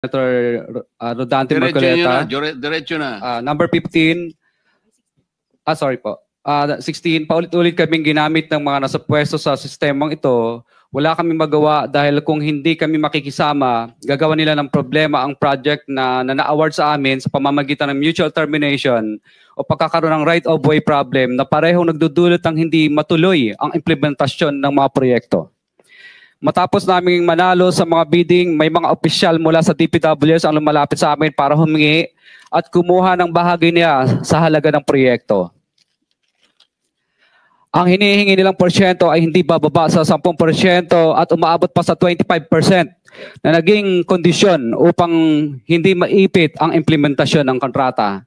Senator Rodante Diretso Marcoleta. Diretso na. Number 15. Sorry po. 16, paulit-ulit kaming ginamit ng mga nasa pwesto sa sistemang ito. Wala kami magawa dahil kung hindi kami makikisama, gagawa nila ng problema ang project na na-award sa amin sa pamamagitan ng mutual termination o pagkakaroon ng right-of-way problem na parehong nagdudulot ng hindi matuloy ang implementasyon ng mga proyekto. Matapos naming manalo sa mga bidding, may mga opisyal mula sa DPWS ang lumalapit sa amin para humingi at kumuha ng bahagi niya sa halaga ng proyekto. Ang hinihingi nilang porsyento ay hindi bababa sa 10% at umaabot pa sa 25% na naging kondisyon upang hindi maipit ang implementasyon ng kontrata.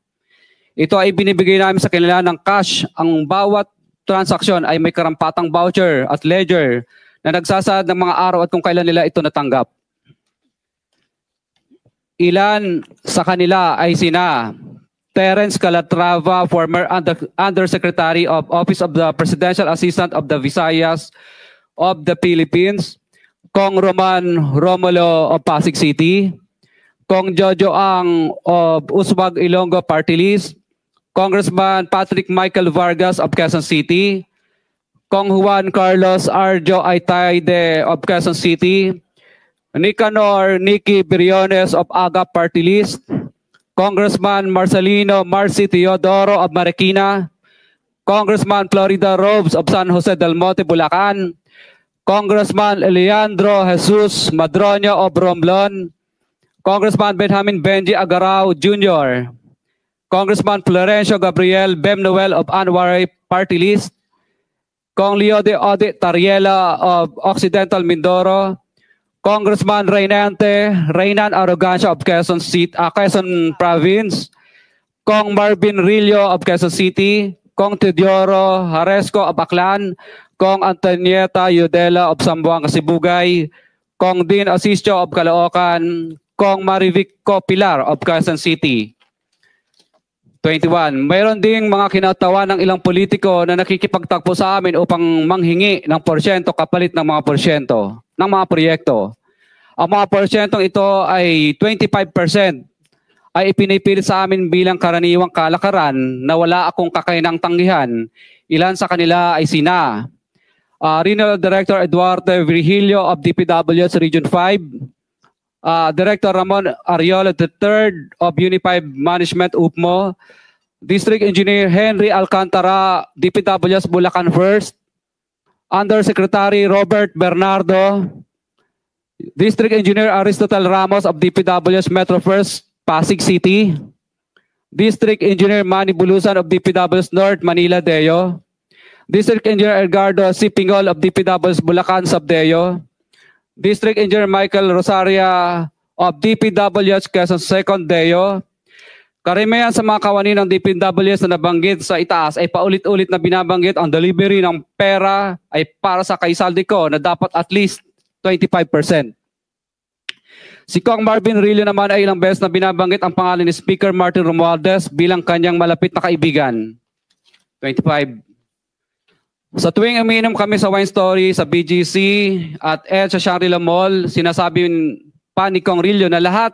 Ito ay binibigay namin sa kanila ng cash. Ang bawat transaksyon ay may karampatang voucher at ledger na nagsasaad ng mga araw at kung kailan nila ito natanggap. Ilan sa kanila ay sina Terence Calatrava, former Undersecretary of Office of the Presidential Assistant of the Visayas of the Philippines, Kong Roman Romulo of Pasig City, Kong Jojo Ang of Uswag Ilonggo Party List, Congressman Patrick Michael Vargas of Quezon City, Kong Juan Carlos Arjo Aitayde of Quezon City, Nicanor Nicky Briones of AGA Party List, Congressman Marcelino Marcy Teodoro of Marikina, Congressman Florida Robes of San Jose del Monte, Bulacan, Congressman Leandro Jesus Madroño of Romblon, Congressman Benjamin Benji Agarao Jr., Congressman Florencio Gabriel Bem Noel of Anwaray Party List, Kong Leo de Ode Tariela of Occidental Mindoro, Congressman Reynan Arrogancia of Quezon City, Quezon Province, Kong Marvin Rillo of Quezon City, Kong Teodoro Haresco of Aklan, Kong Antonieta Yudela of Zamboanga Sibugay, Kong Dean Asisio of Caloocan, Kong Marivic Pilar of Quezon City. 21. Mayroon ding mga kinatawa ng ilang politiko na nakikipagtakbo sa amin upang manghingi ng porsyento kapalit ng mga porsyento ng mga proyekto. Ang mga porsyentong ito ay 25% ay ipinipilit sa amin bilang karaniwang kalakaran na wala akong kakainang tanggihan. Ilan sa kanila ay sina Regional Director Eduardo Virgilio of DPWS Region 5, Director Ramon Ariola III of Unified Management UPMO, District Engineer Henry Alcantara, DPWS Bulacan First, Undersecretary Robert Bernardo, District Engineer Aristotle Ramos of DPWS Metro First, Pasig City, District Engineer Manny Bulusan of DPWS North, Manila Deo, District Engineer Edgardo C. Pingol of DPWS Bulacan Subdeo, District Engineer Michael Rosaria of DPWS Quezon Second Deo. Karamihan sa mga kawani ng DPWS na nabanggit sa itaas ay paulit-ulit na binabanggit ang delivery ng pera ay para sa kay Saldico na dapat at least 25%. Si Kong Marvin Rillo naman ay ilang beses na binabanggit ang pangalan ni Speaker Martin Romualdez bilang kanyang malapit na kaibigan. 25. Sa tuwing umiinom kami sa Wine Story, sa BGC at sa Shangri-La Mall, sinasabi pa ni Kong Rillo na lahat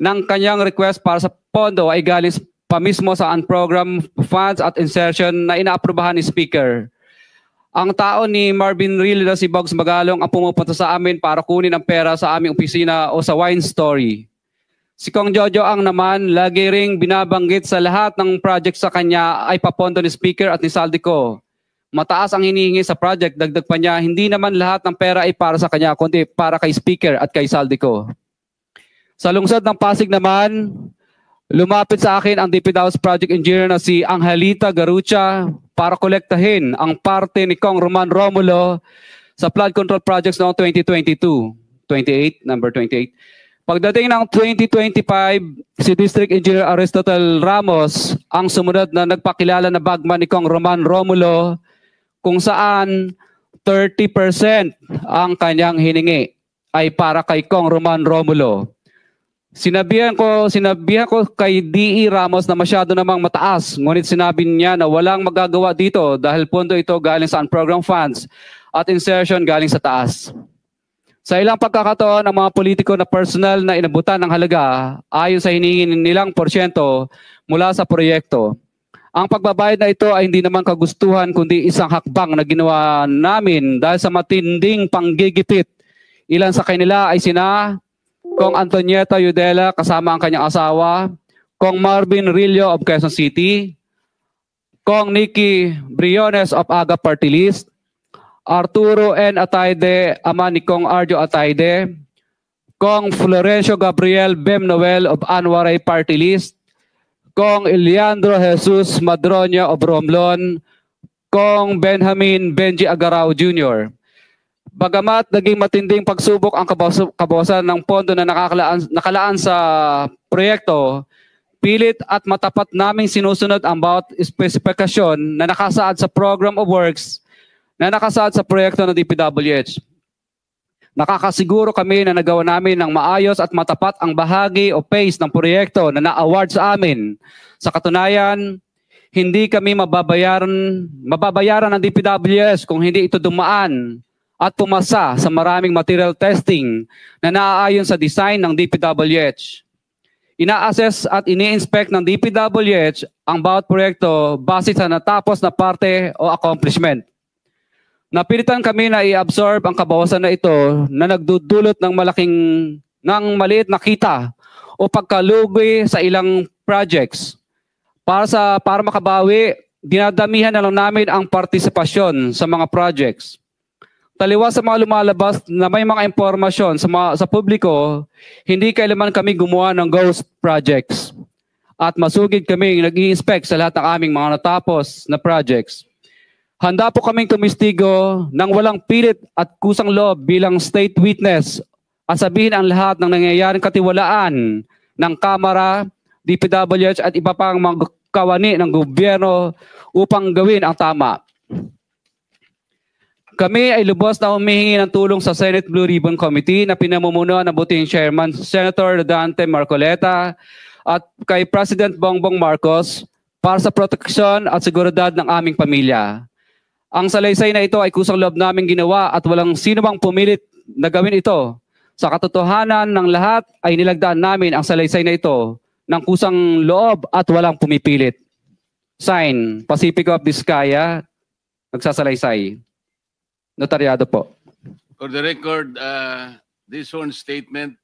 ng kanyang request para sa pondo ay galing pa mismo sa unprogrammed funds at insertion na inaaprubahan ni Speaker. Ang tao ni Marvin Rillo na si Bogs Magalong ang pumupunta sa amin para kunin ang pera sa aming opisina o sa Wine Story. Si Kong Jojo Ang naman, lagi ring binabanggit sa lahat ng project sa kanya ay papondo ni Speaker at ni Saldico. Mataas ang hinihingi sa project, dagdag pa niya, hindi naman lahat ng pera ay para sa kanya, kundi para kay Speaker at kay Saldico. Sa lungsod ng Pasig naman, lumapit sa akin ang DPWS Project Engineer na si Angelita Garucha para kolektahin ang parte ni Kong Roman Romulo sa flood control projects noong 2022. 28, number 28. Pagdating ng 2025, si District Engineer Aristotle Ramos ang sumunod na nagpakilala na bagman ni Kong Roman Romulo kung saan 30% ang kanyang hiningi ay para kay Kong Roman Romulo. Sinabihan ko kay D.E. Ramos na masyado namang mataas, ngunit sinabi niya na walang magagawa dito dahil pondo ito galing sa unprogrammed funds at insertion galing sa taas. Sa ilang pagkakataon, ang mga politiko na personal na inabutan ng halaga ayon sa hinihingi nilang porsyento mula sa proyekto. Ang pagbabayad na ito ay hindi naman kagustuhan kundi isang hakbang na ginawa namin dahil sa matinding panggigipit. Ilan sa kanila ay sina Kong Antonieta Yudela kasama ang kanyang asawa, Kong Marvin Rillo of Quezon City, Kong Nikki Briones of Aga Party List, Arturo N. Ataide, ama ni Kong Arjo Ataide, Kong Florencio Gabriel Bem Noel of Anwaray Party List, Kong Eliandro Jesus Madroña of Romblon, Kong Benjamin Benji Agarao Jr. Bagamat naging matinding pagsubok ang kabawasan ng pondo na nakalaan sa proyekto, pilit at matapat naming sinusunod ang bawat espesifikasyon na nakasaad sa Program of Works na nakasaad sa proyekto ng DPWH. Nakakasiguro kami na nagawa namin ng maayos at matapat ang bahagi o phase ng proyekto na na-award sa amin. Sa katunayan, hindi kami mababayaran ng DPWH kung hindi ito dumaan at pumasa sa maraming material testing na naaayon sa design ng DPWH. Ina-assess at ini-inspect ng DPWH ang bawat proyekto base sa natapos na parte o accomplishment. Napilitan kami na i-absorb ang kabawasan na ito na nagdudulot ng maliit na kita o pagkalugi sa ilang projects. Para makabawi, dinadamihan na lang namin ang partisipasyon sa mga projects. Taliwas sa mga lumalabas na may mga impormasyon sa publiko, hindi kailanman kami gumawa ng ghost projects. At masugid kami nag-i-inspect sa lahat ng aming mga natapos na projects. Handa po kaming tumistigo ng walang pilit at kusang loob bilang state witness at sabihin ang lahat ng nangyayaring katiwalaan ng Kamara, DPWH at iba pang mga kawani ng gobyerno upang gawin ang tama. Kami ay lubos na humihingi ng tulong sa Senate Blue Ribbon Committee na pinamumunuan ng butihing Chairman Senator Dante Marcoleta at kay President Bongbong Marcos para sa proteksyon at seguridad ng aming pamilya. Ang salaysay na ito ay kusang loob namin ginawa at walang sino mang pumilit na gawin ito. Sa katotohanan ng lahat ay nilagdaan namin ang salaysay na ito ng kusang loob at walang pumipilit. Sign, Pacifico of Vizcaya, nagsasalaysay. Notaryado po. For the record, this one statement